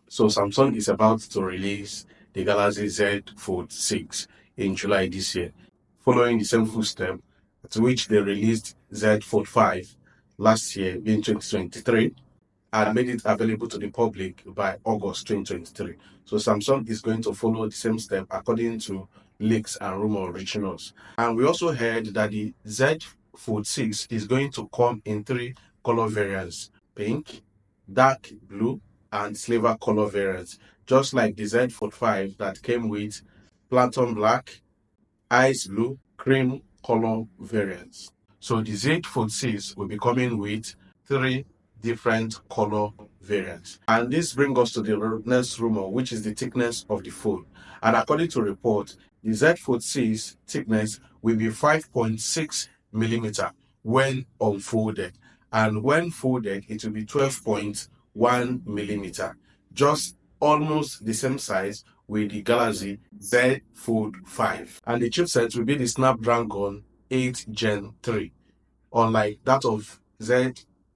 So Samsung is about to release the Galaxy Z Fold 6 in July this year, following the same footstep to which they released Z Fold 5 last year in 2023 and made it available to the public by August 2023. So Samsung is going to follow the same step according to leaks and rumor reaching us. And we also heard that the Z Fold 6 is going to come in three color variants: pink, dark blue, and silver color variants, just like the Z Fold 5 that came with platinum black, ice blue, cream color variants. So the Z Fold 6 will be coming with three different color variants. And this brings us to the next rumor, which is the thickness of the phone. And according to report, the Z Fold 6 thickness will be 5.6 millimeter when unfolded. And when folded, it will be 12.1 millimeter, just almost the same size with the Galaxy Z Fold 5. And the chipset will be the Snapdragon 8 Gen 3, unlike that of Z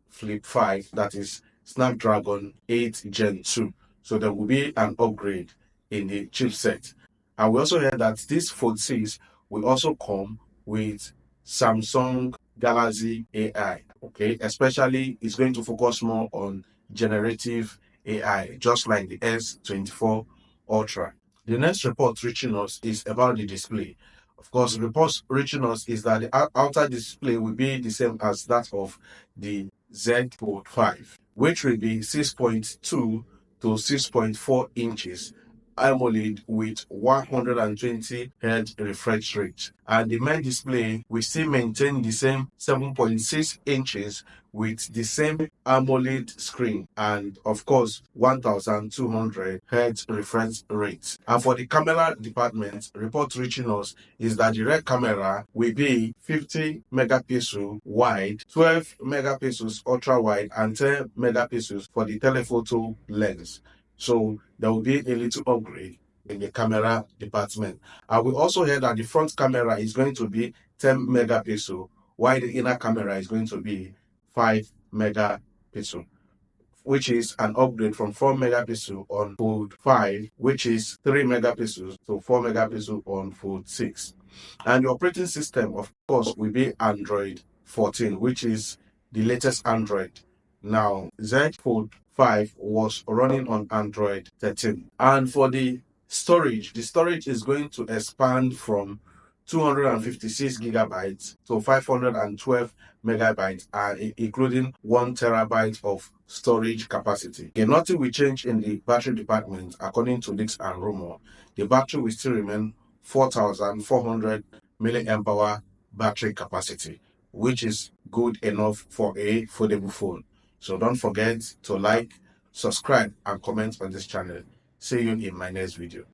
Flip 5, that is Snapdragon 8 Gen 2. So there will be an upgrade in the chipset. And we also heard that this Fold 6 will also come with Samsung Galaxy AI. Okay, especially it's going to focus more on generative AI, just like the S24 Ultra. The next report reaching us is about the display. Of course, reports reaching us is that the outer display will be the same as that of the Z Fold 5, which will be 6.2 to 6.4 inches AMOLED with 120 Hz refresh rate. And the main display will still maintain the same 7.6 inches with the same AMOLED screen and of course 1200 Hz refresh rate. And for the camera department, reports reaching us is that the rear camera will be 50 megapixel wide, 12 megapixels ultra wide, and 10 megapixels for the telephoto lens. So there will be a little upgrade in the camera department. And we also heard that the front camera is going to be 10 megapixel, while the inner camera is going to be 5 megapixel, which is an upgrade from 4 megapixel on Fold 5, which is 3 megapixels to 4 megapixel on Fold 6. And the operating system, of course, will be Android 14, which is the latest Android. Now, Z Fold 5 was running on Android 13. And for the storage is going to expand from 256 gigabytes to 512 megabytes, including 1 terabyte of storage capacity. Okay, nothing will change in the battery department. According to leaks and rumor, the battery will still remain 4,400 milliamp hour battery capacity, which is good enough for a foldable phone. So don't forget to like, subscribe, and comment on this channel. See you in my next video.